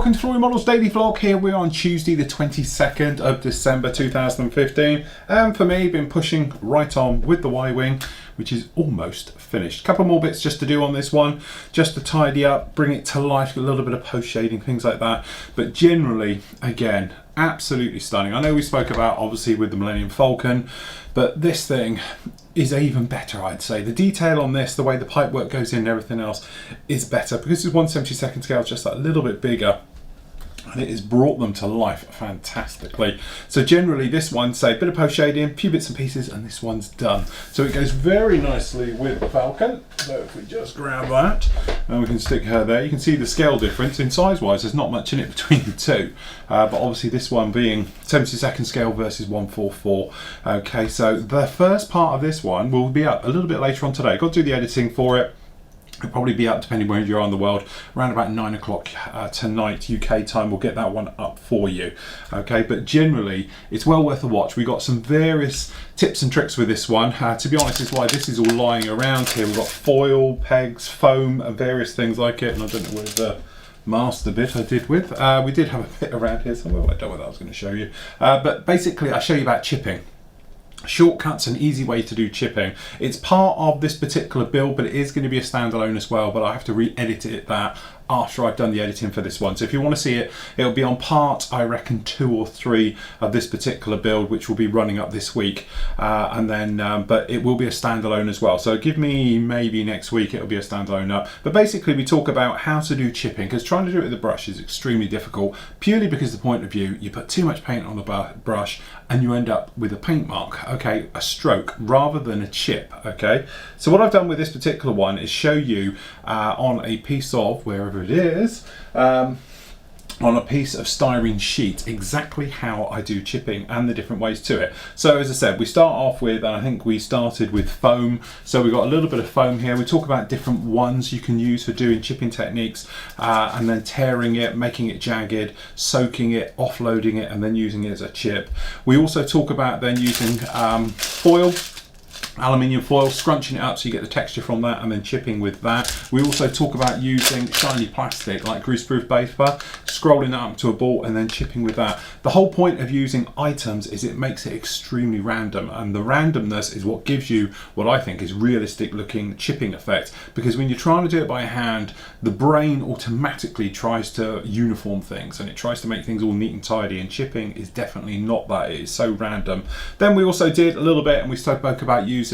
welcome to Flory Models Daily Vlog. Here we are on Tuesday the 22nd of December 2015, and for me, been pushing right on with the Y-Wing, which is almost finished. A couple more bits just to do on this one, just to tidy up, bring it to life, a little bit of post shading, things like that, but generally, again, absolutely stunning. I know we spoke about obviously with the Millennium Falcon, but this thing is even better, I'd say. The detail on this, the way the pipework goes in and everything else is better because it's 1/72 scale, just that little bit bigger, and it has brought them to life fantastically. So generally this one, say a bit of post shading, a few bits and pieces, and this one's done. So it goes very nicely with the Falcon. So if we just grab that and we can stick her there, you can see the scale difference in size wise. There's not much in it between the two, but obviously this one being 72nd scale versus 144. Okay, so the first part of this one will be up a little bit later on today. Got to do the editing for it. It'll probably be up, depending where you are in the world, around about 9 o'clock tonight UK time. We'll get that one up for you. Okay, but generally it's well worth a watch. We've got some various tips and tricks with this one. To be honest, is why this is all lying around here. We've got foil, pegs, foam, and various things like it. And I don't know where the master bit I did with. We did have a bit around here somewhere. I don't know what I was going to show you. But basically, I'll show you about chipping. Shortcuts, an easy way to do chipping. It's part of this particular build, but it is going to be a standalone as well, but I have to re-edit it after I've done the editing for this one. So if you want to see it, it'll be on part, I reckon, 2 or 3 of this particular build, which will be running up this week, and then but it will be a standalone as well. So give me maybe next week it'll be a standalone up. But basically we talk about how to do chipping, because trying to do it with the brush is extremely difficult, purely because the point of view, you put too much paint on the brush and you end up with a paint mark, okay, a stroke rather than a chip. Okay, so what I've done with this particular one is show you on a piece of, wherever it is, on a piece of styrene sheet, exactly how I do chipping and the different ways to it. So as I said, we start off with, and I think we started with foam. So we've got a little bit of foam here. We talk about different ones you can use for doing chipping techniques, and then tearing it, making it jagged, soaking it, offloading it, and then using it as a chip. We also talk about then using foil, aluminium foil, scrunching it up so you get the texture from that, and then chipping with that. We also talk about using shiny plastic like greaseproof paper, scrolling that up to a ball and then chipping with that. The whole point of using items is it makes it extremely random, and the randomness is what gives you what I think is realistic looking chipping effect, because when you're trying to do it by hand, the brain automatically tries to uniform things and it tries to make things all neat and tidy, and chipping is definitely not that. It is so random. Then we also did a little bit, and we spoke about using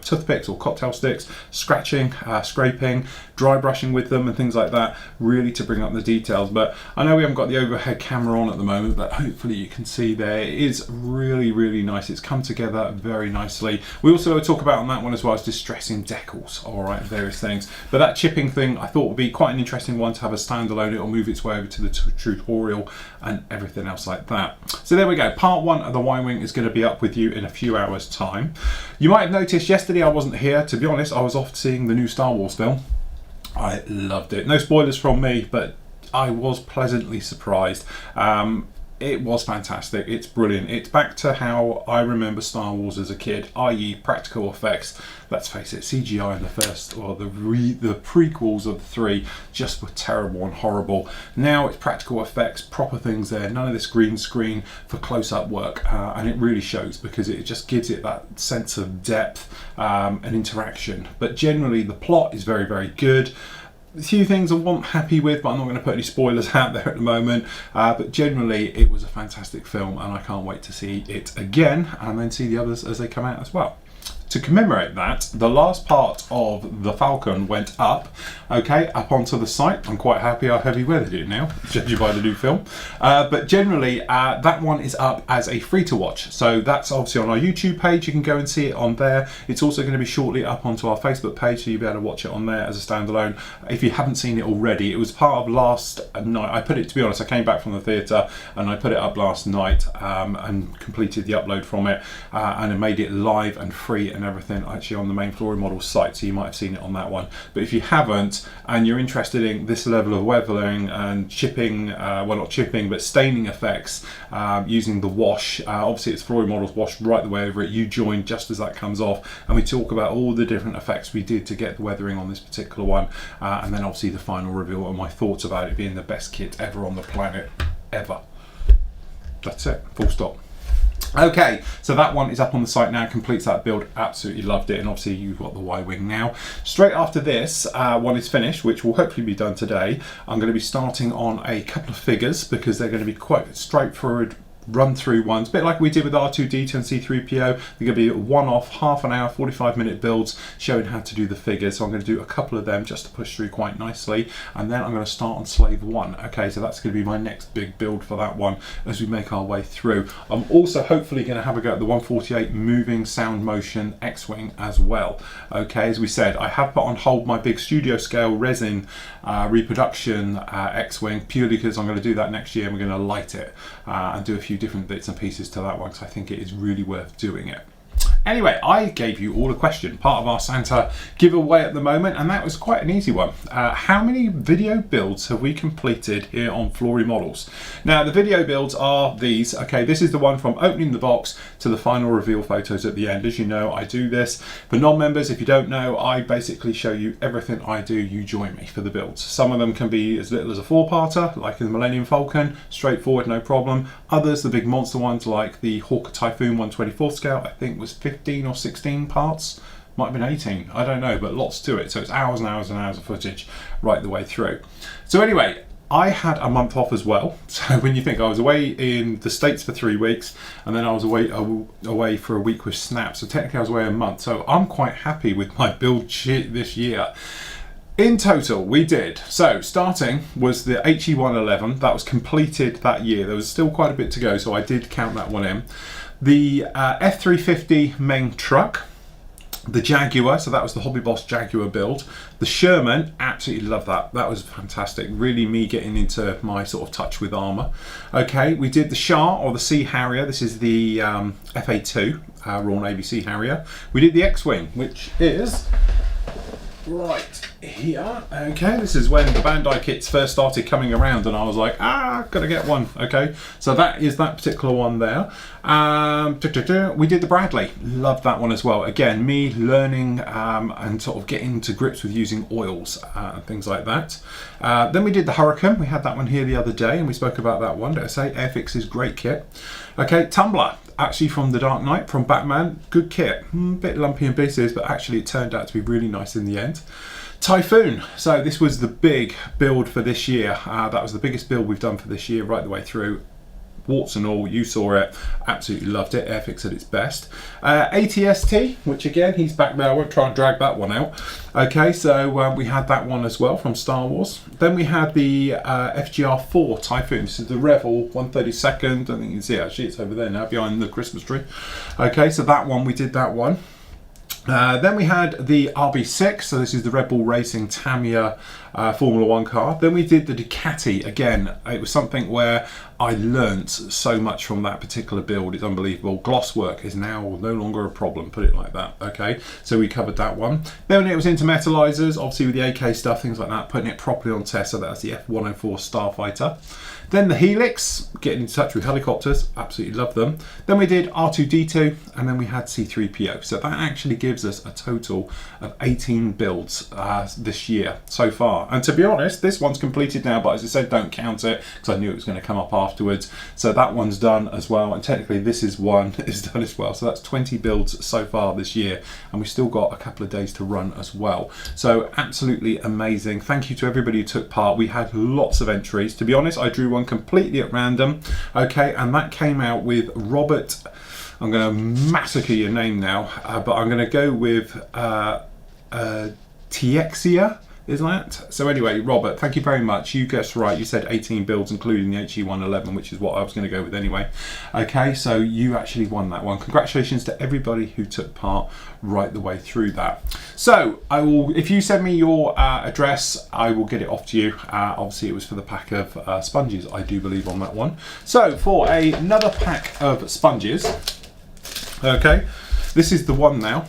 toothpicks or cocktail sticks, scratching, scraping, dry brushing with them and things like that, really to bring up the details. But I know we haven't got the overhead camera on at the moment, but hopefully you can see there, it is really, really nice. It's come together very nicely. We also talk about on that one as well as distressing decals, all right, various things. But that chipping thing I thought would be quite an interesting one to have a standalone. It'll move its way over to the tutorial and everything else like that. So there we go. Part 1 of the Y-Wing is going to be up with you in a few hours time. You might have noticed yesterday I wasn't here. To be honest, I was off seeing the new Star Wars film. I loved it. No spoilers from me, but I was pleasantly surprised. It was fantastic. It's brilliant. It's back to how I remember Star Wars as a kid, i.e. practical effects. Let's face it, CGI in the first, or the prequels of the 3 just were terrible and horrible. Now it's practical effects, proper things there, none of this green screen for close-up work, and it really shows because it just gives it that sense of depth and interaction. But generally the plot is very, very good. A few things I wasn't happy with, but I'm not going to put any spoilers out there at the moment. But generally, it was a fantastic film, and I can't wait to see it again and then see the others as they come out as well. To commemorate that, the last part of the Falcon went up, okay, up onto the site. I'm quite happy how heavy weathered it now, judging by the new film. But generally, that one is up as a free to watch. So that's obviously on our YouTube page. You can go and see it on there. It's also going to be shortly up onto our Facebook page, so you'll be able to watch it on there as a standalone. If you haven't seen it already, it was part of last night. I put it, to be honest, I came back from the theatre and I put it up last night and completed the upload from it, and I made it live and free and everything actually on the main Flory Models site, so you might have seen it on that one. But if you haven't, and you're interested in this level of weathering and chipping, well, not chipping, but staining effects using the wash, obviously it's Flory Models wash right the way over it. You join just as that comes off, and we talk about all the different effects we did to get the weathering on this particular one, and then obviously the final reveal and my thoughts about it being the best kit ever on the planet, ever. That's it, full stop. Okay, so that one is up on the site now, completes that build, absolutely loved it, and obviously you've got the Y-Wing now. Straight after this one is finished, which will hopefully be done today, I'm going to be starting on a couple of figures because they're going to be quite straightforward run through ones, a bit like we did with R2D2 and C3PO. They're going to be one-off, half an hour, 45-minute builds showing how to do the figures. So I'm going to do a couple of them just to push through quite nicely, and then I'm going to start on Slave 1. Okay, so that's going to be my next big build for that one as we make our way through. I'm also hopefully going to have a go at the 148 moving sound motion X-Wing as well. Okay, as we said, I have put on hold my big studio scale resin reproduction X-Wing purely because I'm going to do that next year, and we're going to light it and do a few different bits and pieces to that one because I think it is really worth doing it. Anyway, I gave you all a question, part of our Santa giveaway at the moment, and that was quite an easy one. How many video builds have we completed here on Flory Models? Now, the video builds are these. Okay, this is the one from opening the box to the final reveal photos at the end. As you know, I do this. For non-members, if you don't know, I basically show you everything I do. You join me for the builds. Some of them can be as little as a 4-parter, like in the Millennium Falcon, straightforward, no problem. Others, the big monster ones, like the Hawker Typhoon 1/24 scale, I think was 15 or 16 parts, might have been 18, I don't know, but lots to it. So it's hours and hours and hours of footage right the way through. So anyway, I had a month off as well. So when you think I was away in the States for 3 weeks, and then I was away for a week with Snap, so technically I was away a month. So I'm quite happy with my build shit this year. In total, we did, so starting was the HE111, that was completed that year. There was still quite a bit to go, so I did count that one in. The F350 main truck, the Jaguar, so that was the Hobby Boss Jaguar build. The Sherman, absolutely love that. That was fantastic. Really me getting into my sort of touch with armour. Okay, we did the Shah or the Sea Harrier. This is the FA2, Royal Navy Sea Harrier. We did the X-Wing, which is right here. Okay, this is when the Bandai kits first started coming around and I was like, gotta get one. Okay, so that is that particular one there. We did the Bradley, love that one as well. Again, me learning and sort of getting to grips with using oils and things like that. Then we did the Hurricane. We had that one here the other day and we spoke about that one. Did I say Airfix's great kit? Okay, Tumbler, actually from the Dark Knight, from Batman, good kit. Bit lumpy in pieces, but actually it turned out to be really nice in the end. Typhoon, so this was the big build for this year. That was the biggest build we've done for this year right the way through. Warts and all, you saw it, absolutely loved it. Airfix at its best. ATST, which again, he's back there. I won't try and drag that one out. Okay, so we had that one as well from Star Wars. Then we had the FGR4 Typhoon. This is the Revel 132nd. I think you can see it, actually, it's over there now behind the Christmas tree. Okay, so that one, we did that one. Then we had the RB6, so this is the Red Bull Racing Tamiya Formula 1 car. Then we did the Ducati. Again, it was something where I learnt so much from that particular build. It's unbelievable. Gloss work is now no longer a problem, put it like that. Okay, so we covered that one. Then it was into metallizers, obviously with the AK stuff, things like that, putting it properly on test. So that's the F104 Starfighter. Then the Helix, getting in touch with helicopters, absolutely love them. Then we did R2D2, and then we had C3PO. So that actually gives us a total of 18 builds this year so far. And to be honest, this one's completed now, but as I said, don't count it, because I knew it was going to come up afterwards. So that one's done as well, and technically this is one is done as well. So that's 20 builds so far this year, and we've still got a couple of days to run as well. So absolutely amazing. Thank you to everybody who took part. We had lots of entries. To be honest, I drew one completely at random, okay, and that came out with Robert. I'm going to massacre your name now, but I'm going to go with Tiexia, is that? So anyway, Robert, thank you very much. You guessed right. You said 18 builds, including the HE111, which is what I was going to go with anyway. Okay, so you actually won that one. Congratulations to everybody who took part right the way through that. So I will, if you send me your address, I will get it off to you. Obviously, it was for the pack of sponges, I do believe, on that one. So for another pack of sponges, okay, this is the one now.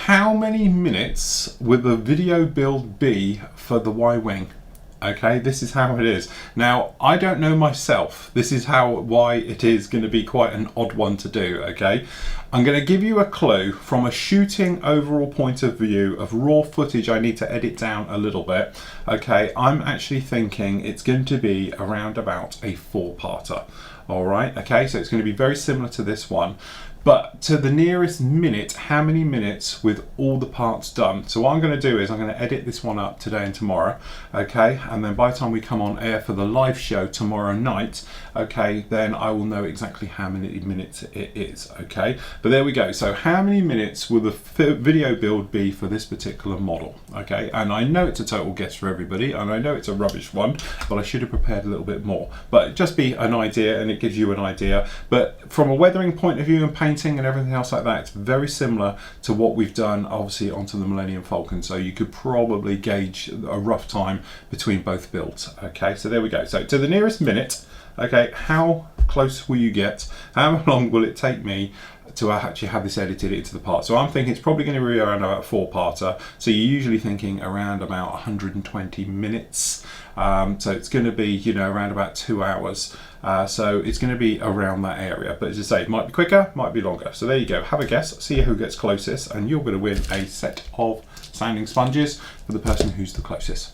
how many minutes will the video build be for the Y-wing? Okay, this is how it is. Now, I don't know myself. This is why it is going to be quite an odd one to do, okay? I'm going to give you a clue from a shooting overall point of view of raw footage. I need to edit down a little bit, okay? I'm actually thinking it's going to be around about a 4-parter, all right? Okay, so it's going to be very similar to this one. But to the nearest minute, how many minutes with all the parts done? So what I'm going to do is I'm going to edit this one up today and tomorrow, okay? And then by the time we come on air for the live show tomorrow night, okay, then I will know exactly how many minutes it is, okay? But there we go. So how many minutes will the video build be for this particular model, okay? And I know it's a total guess for everybody, and I know it's a rubbish one, but I should have prepared a little bit more. But just be an idea, and it gives you an idea. But from a weathering point of view and painting and everything else like that, it's very similar to what we've done obviously onto the Millennium Falcon, so you could probably gauge a rough time between both builds. Okay, so there we go. So to the nearest minute, okay, how close will you get? How long will it take me to actually have this edited into the part? So I'm thinking it's probably going to be around about 4-parter, so you're usually thinking around about 120 minutes. So it's going to be, you know, around about 2 hours. So it's going to be around that area. But as I say, it might be quicker, might be longer. So there you go. Have a guess, see who gets closest, and you're going to win a set of sounding sponges for the person who's the closest.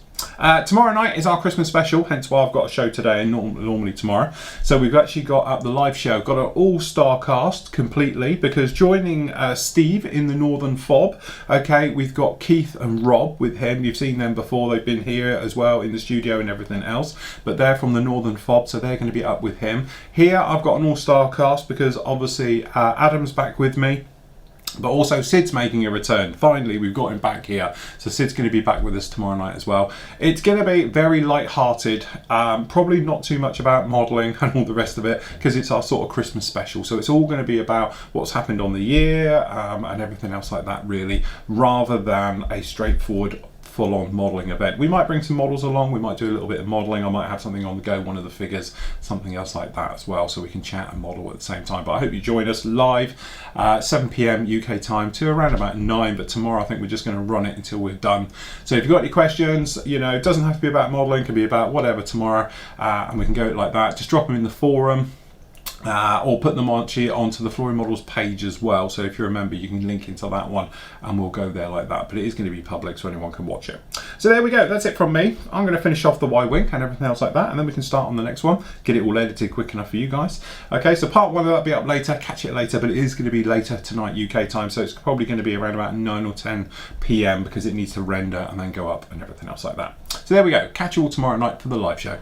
Tomorrow night is our Christmas special, hence why I've got a show today and normally tomorrow. So we've actually got up the live show, got an all-star cast completely, because joining Steve in the Northern Fob, okay, we've got Keith and Rob with him. You've seen them before, they've been here as well in the studio and everything else, but they're from the Northern Fob, so they're going to be up with him. Here I've got an all-star cast because obviously Adam's back with me. But also Sid's making a return. Finally, we've got him back here. So Sid's going to be back with us tomorrow night as well. It's going to be very light-hearted. Probably not too much about modelling and all the rest of it, because it's our sort of Christmas special. So it's all going to be about what's happened on the year and everything else like that, really, rather than a straightforward full-on modelling event. We might bring some models along, we might do a little bit of modelling, I might have something on the go, one of the figures, something else like that as well, so we can chat and model at the same time. But I hope you join us live 7 PM UK time to around about 9, but tomorrow I think we're just going to run it until we're done. So if you've got any questions, you know, it doesn't have to be about modelling, it can be about whatever tomorrow, and we can go like that. Just drop them in the forum. Or put them onto the Flory Models page as well. So if you're a member, you can link into that one and we'll go there like that. But it is going to be public, so anyone can watch it. So there we go. That's it from me. I'm going to finish off the Y-wing and everything else like that, and then we can start on the next one. Get it all edited quick enough for you guys. Okay, so part 1 of that will be up later. Catch it later, but it is going to be later tonight UK time. So it's probably going to be around about 9 or 10 PM because it needs to render and then go up and everything else like that. So there we go. Catch you all tomorrow night for the live show.